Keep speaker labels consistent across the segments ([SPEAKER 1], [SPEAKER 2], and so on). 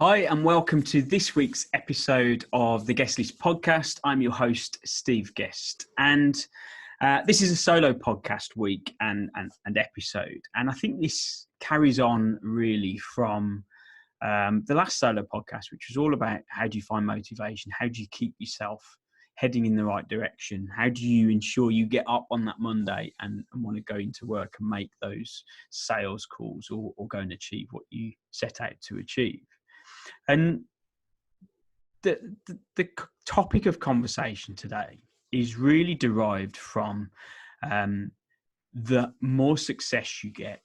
[SPEAKER 1] Hi, and welcome to this week's episode of the Guestlist podcast. I'm your host, Steve Guest, and this is a solo podcast week and episode. And I think this carries on really from the last solo podcast, which was all about how do you find motivation? How do you keep yourself heading in the right direction? How do you ensure you get up on that Monday and want to go into work and make those sales calls or go and achieve what you set out to achieve? And the topic of conversation today is really derived from the more success you get,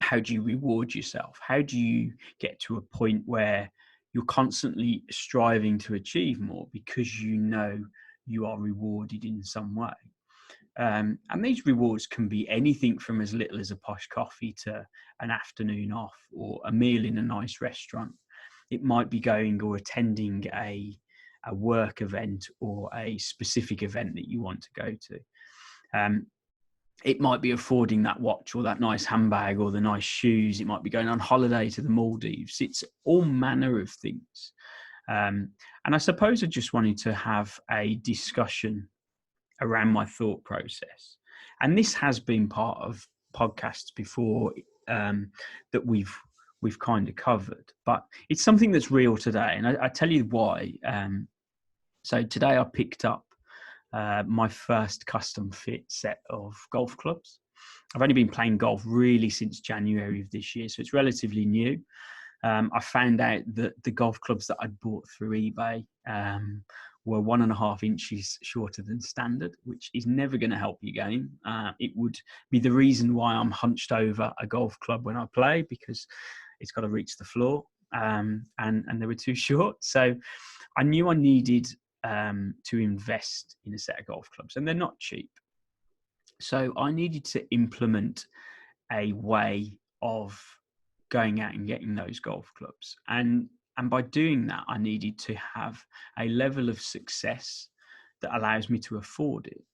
[SPEAKER 1] how do you reward yourself? How do you get to a point where you're constantly striving to achieve more because you know you are rewarded in some way? And these rewards can be anything from as little as a posh coffee to an afternoon off or a meal in a nice restaurant. It might be going or attending a work event or a specific event that you want to go to. It might be affording that watch or that nice handbag or the nice shoes. It might be going on holiday to the Maldives. It's all manner of things. And I suppose I just wanted to have a discussion around my thought process. And this has been part of podcasts before that we've kind of covered, but it's something that's real today. And I tell you why. So today I picked up my first custom fit set of golf clubs. I've only been playing golf really since January of this year, so it's relatively new. I found out that the golf clubs that I'd bought through eBay were 1.5 inches shorter than standard, which is never going to help your game. It would be the reason why I'm hunched over a golf club when I play, because it's got to reach the floor, and they were too short. So I knew I needed to invest in a set of golf clubs, and they're not cheap. So I needed to implement a way of going out and getting those golf clubs. And by doing that, I needed to have a level of success that allows me to afford it,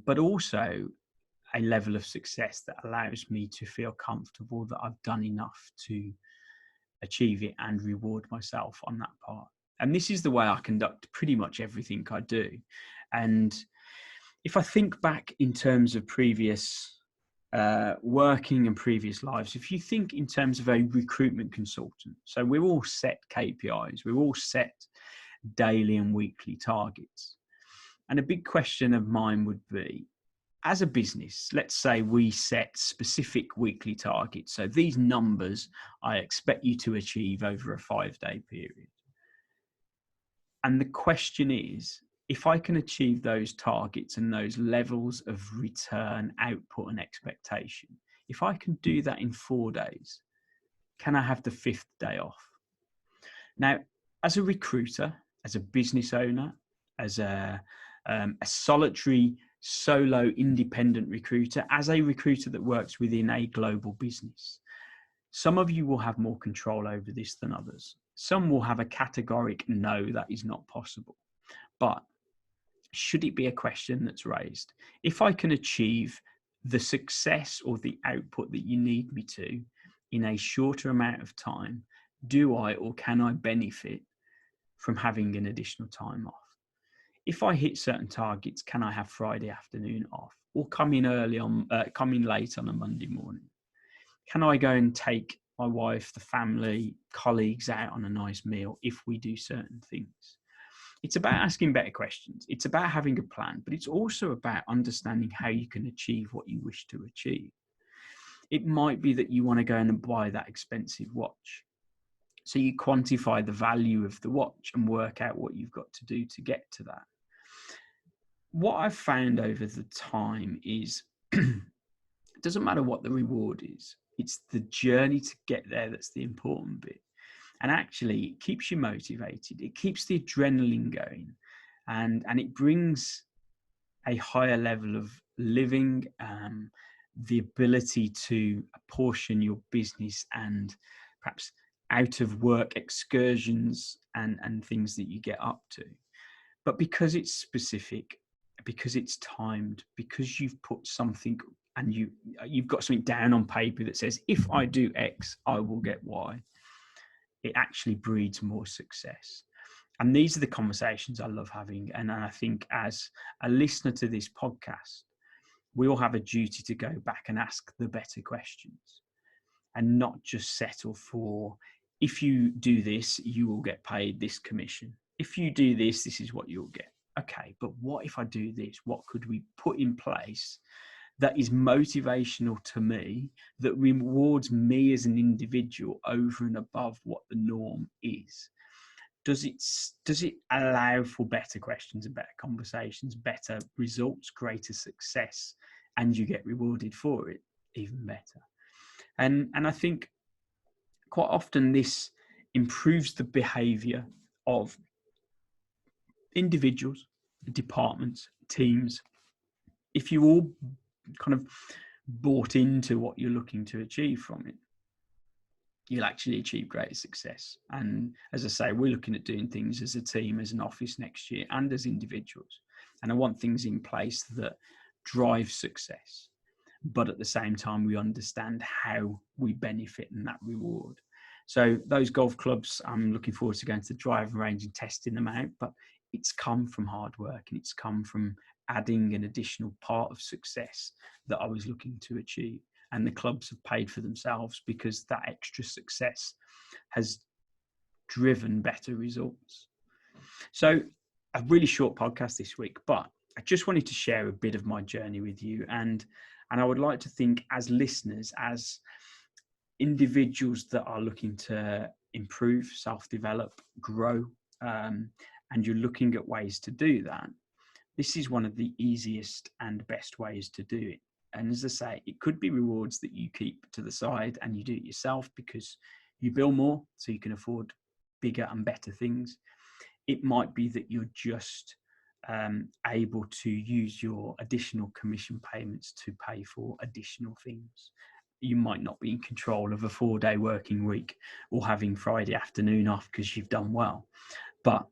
[SPEAKER 1] but also a level of success that allows me to feel comfortable that I've done enough to achieve it and reward myself on that part. And this is the way I conduct pretty much everything I do. And if I think back in terms of previous working and previous lives, if you think in terms of a recruitment consultant, so we're all set KPIs, we're all set daily and weekly targets. And a big question of mine would be, as a business, let's say we set specific weekly targets. So these numbers I expect you to achieve over a 5-day period. And the question is, if I can achieve those targets and those levels of return, output, and expectation, if I can do that in 4 days, can I have the 5th day off? Now, as a recruiter, as a business owner, as a solitary, solo, independent recruiter, as a recruiter that works within a global business, some of you will have more control over this than others. Some will have a categoric no, that is not possible. But should it be a question that's raised? If I can achieve the success or the output that you need me to in a shorter amount of time, do I or can I benefit from having an additional time off? If I hit certain targets, can I have Friday afternoon off or come in late on a Monday morning? Can I go and take my wife, the family, colleagues out on a nice meal if we do certain things? It's about asking better questions. It's about having a plan, but it's also about understanding how you can achieve what you wish to achieve. It might be that you want to go and buy that expensive watch. So you quantify the value of the watch and work out what you've got to do to get to that. What I've found over the time is it doesn't matter what the reward is. It's the journey to get there that's the important bit. And actually, it keeps you motivated. It keeps the adrenaline going. And it brings a higher level of living, the ability to apportion your business and perhaps out of work excursions and things that you get up to. But because it's specific, because it's timed, because you've put something and you've got something down on paper that says, if I do X, I will get Y. it actually breeds more success. And these are the conversations I love having. And I think as a listener to this podcast, we all have a duty to go back and ask the better questions and not just settle for, if you do this, you will get paid this commission. If you do this, this is what you'll get. Okay, but what if I do this? What could we put in place that is motivational to me, that rewards me as an individual over and above what the norm is? Does it allow for better questions and better conversations, better results, greater success, and you get rewarded for it? Even better. And I think quite often this improves the behavior of individuals, departments, teams. If you all kind of bought into what you're looking to achieve from it, you'll actually achieve greater success. And as I say, we're looking at doing things as a team, as an office next year, and as individuals. And I want things in place that drive success, but at the same time, we understand how we benefit and that reward. So those golf clubs, I'm looking forward to going to the driving range and testing them out, but it's come from hard work, and it's come from adding an additional part of success that I was looking to achieve. And the clubs have paid for themselves because that extra success has driven better results. So a really short podcast this week, but I just wanted to share a bit of my journey with you. And I would like to think, as listeners, as individuals that are looking to improve, self-develop, grow, and you're looking at ways to do that, this is one of the easiest and best ways to do it. And as I say, it could be rewards that you keep to the side and you do it yourself because you bill more, so you can afford bigger and better things. It might be that you're just able to use your additional commission payments to pay for additional things. You might not be in control of a 4-day working week or having Friday afternoon off because you've done well. But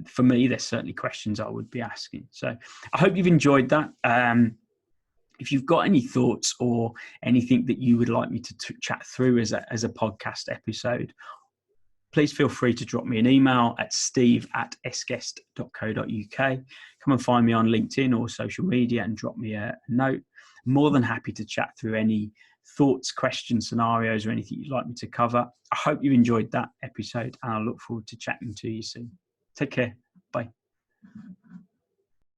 [SPEAKER 1] for me, there's certainly questions I would be asking. So I hope you've enjoyed that. If you've got any thoughts or anything that you would like me to chat through as a podcast episode, please feel free to drop me an email at steve@sguest.co.uk. Come and find me on LinkedIn or social media and drop me a note. I'm more than happy to chat through any thoughts, questions, scenarios, or anything you'd like me to cover. I hope you enjoyed that episode, and I look forward to chatting to you soon. Take care. Bye.